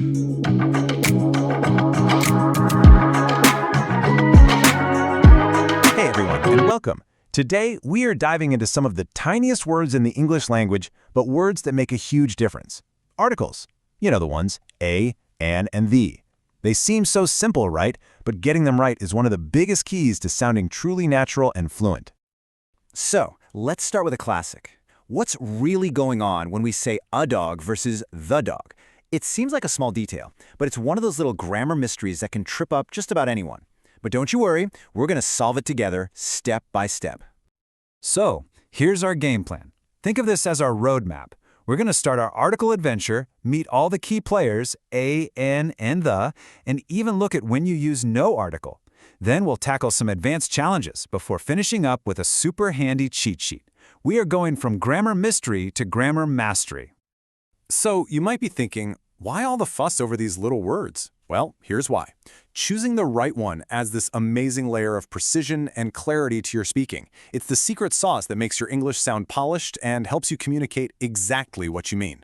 Hey everyone, and welcome. Today, we are diving into some of the tiniest words in the English language, but words that make a huge difference. Articles. You know the ones, a, an, and the. They seem so simple, right? But getting them right is one of the biggest keys to sounding truly natural and fluent. So, let's start with a classic. What's really going on when we say a dog versus the dog? It seems like a small detail, but it's one of those little grammar mysteries that can trip up just about anyone. But don't you worry, we're going to solve it together, step by step. So, here's our game plan. Think of this as our roadmap. We're going to start our article adventure, meet all the key players, a, an, and the, and even look at when you use no article. Then we'll tackle some advanced challenges before finishing up with a super handy cheat sheet. We are going from grammar mystery to grammar mastery. So you might be thinking, why all the fuss over these little words? Well, here's why. Choosing the right one adds this amazing layer of precision and clarity to your speaking. It's the secret sauce that makes your English sound polished and helps you communicate exactly what you mean.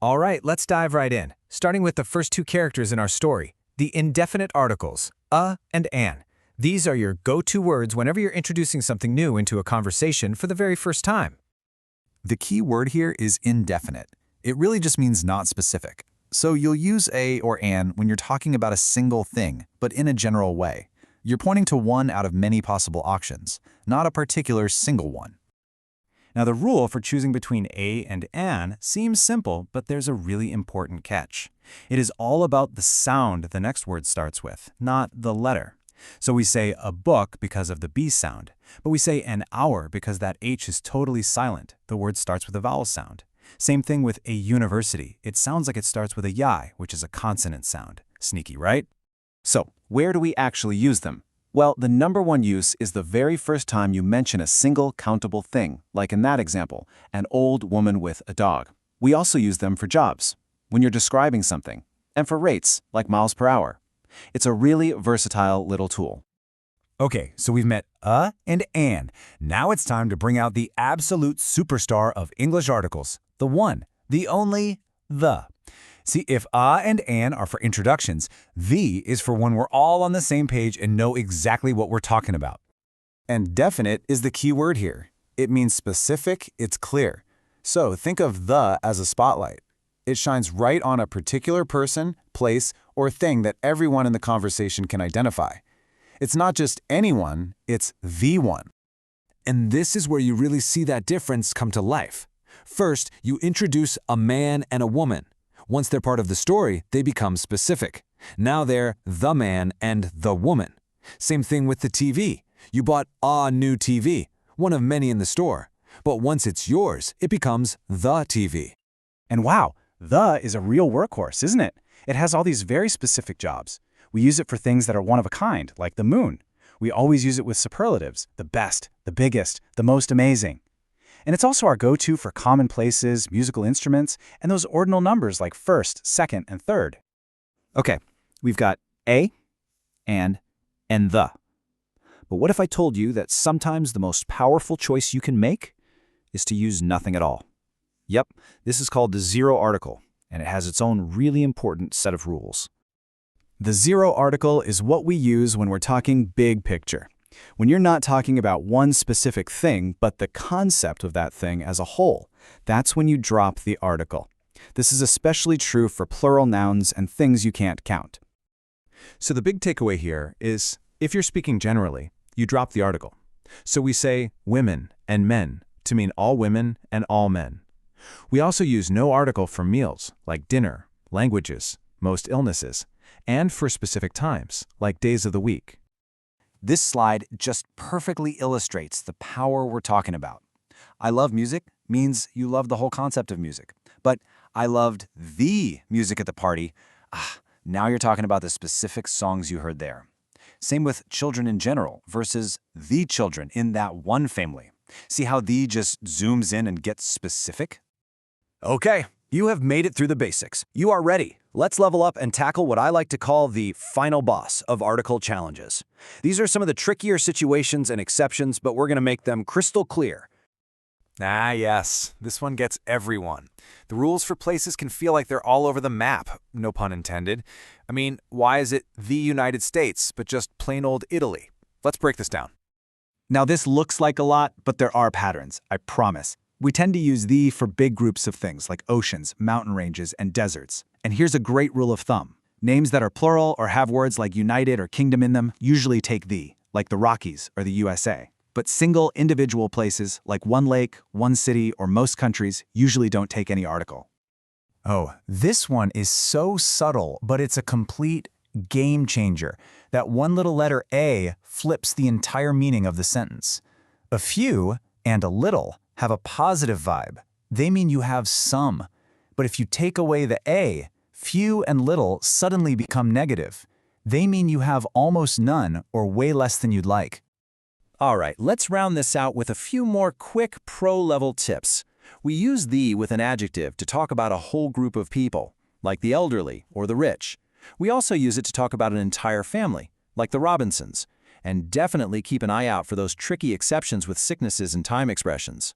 All right, let's dive right in, starting with the first two characters in our story, the indefinite articles, a and an. These are your go-to words whenever you're introducing something new into a conversation for the very first time. The key word here is indefinite. It really just means not specific. So you'll use a or an when you're talking about a single thing, but in a general way. You're pointing to one out of many possible options, not a particular single one. Now, the rule for choosing between a and an seems simple, but there's a really important catch. It is all about the sound the next word starts with, not the letter. So we say a book because of the B sound, but we say an hour because that H is totally silent. The word starts with a vowel sound. Same thing with a university. It sounds like it starts with a y, which is a consonant sound. Sneaky, right? So, where do we actually use them? Well, the number one use is the very first time you mention a single countable thing, like in that example, an old woman with a dog. We also use them for jobs, when you're describing something, and for rates, like miles per hour. It's a really versatile little tool. Okay, so we've met a and an. Now it's time to bring out the absolute superstar of English articles, the one, the only, the. See, if a and an are for introductions, the is for when we're all on the same page and know exactly what we're talking about. And definite is the key word here. It means specific, it's clear. So think of the as a spotlight. It shines right on a particular person, place, or thing that everyone in the conversation can identify. It's not just anyone, it's the one. And this is where you really see that difference come to life. First, you introduce a man and a woman. Once they're part of the story, they become specific. Now they're the man and the woman. Same thing with the TV. You bought a new TV, one of many in the store. But once it's yours, it becomes the TV. And wow, the is a real workhorse, isn't it? It has all these very specific jobs. We use it for things that are one of a kind, like the moon. We always use it with superlatives, the best, the biggest, the most amazing. And it's also our go-to for commonplaces, musical instruments, and those ordinal numbers like first, second, and third. Okay, we've got a, and the. But what if I told you that sometimes the most powerful choice you can make is to use nothing at all? Yep, this is called the zero article, and it has its own really important set of rules. The zero article is what we use when we're talking big picture. When you're not talking about one specific thing, but the concept of that thing as a whole, that's when you drop the article. This is especially true for plural nouns and things you can't count. So the big takeaway here is, if you're speaking generally, you drop the article. So we say women and men to mean all women and all men. We also use no article for meals, like dinner, languages, most illnesses, and for specific times, like days of the week. This slide just perfectly illustrates the power we're talking about. I love music means you love the whole concept of music. But I loved the music at the party. Now you're talking about the specific songs you heard there. Same with children in general versus the children in that one family. See how the just zooms in and gets specific? Okay, you have made it through the basics. You are ready. Let's level up and tackle what I like to call the final boss of article challenges. These are some of the trickier situations and exceptions, but we're going to make them crystal clear. Ah, yes. This one gets everyone. The rules for places can feel like they're all over the map, no pun intended. I mean, why is it the United States, but just plain old Italy? Let's break this down. Now this looks like a lot, but there are patterns, I promise. We tend to use the for big groups of things like oceans, mountain ranges, and deserts. And here's a great rule of thumb. Names that are plural or have words like United or Kingdom in them usually take the, like the Rockies or the USA. But single individual places like one lake, one city, or most countries usually don't take any article. Oh, this one is so subtle, but it's a complete game changer. That one little letter A flips the entire meaning of the sentence. A few and a little have a positive vibe. They mean you have some. But if you take away the A, few and little suddenly become negative. They mean you have almost none or way less than you'd like. All right, let's round this out with a few more quick pro-level tips. We use the with an adjective to talk about a whole group of people, like the elderly or the rich. We also use it to talk about an entire family, like the Robinsons. And definitely keep an eye out for those tricky exceptions with sicknesses and time expressions.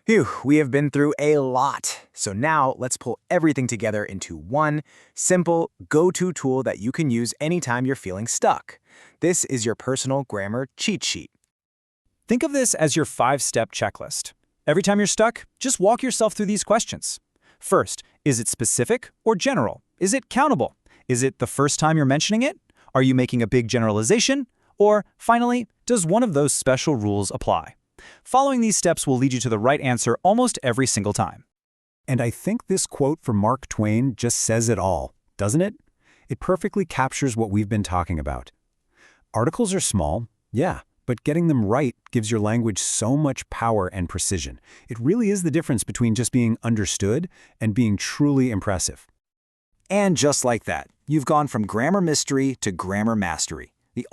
Phew, we have been through a lot. So now let's pull everything together into one simple go-to tool that you can use anytime you're feeling stuck. This is your personal grammar cheat sheet. Think of this as your 5-step checklist. Every time you're stuck, just walk yourself through these questions. First, is it specific or general? Is it countable? Is it the first time you're mentioning it? Are you making a big generalization? Or, finally, does one of those special rules apply? Following these steps will lead you to the right answer almost every single time. And I think this quote from Mark Twain just says it all, doesn't it? It perfectly captures what we've been talking about. Articles are small, yeah, but getting them right gives your language so much power and precision. It really is the difference between just being understood and being truly impressive. And just like that, you've gone from grammar mystery to grammar mastery. The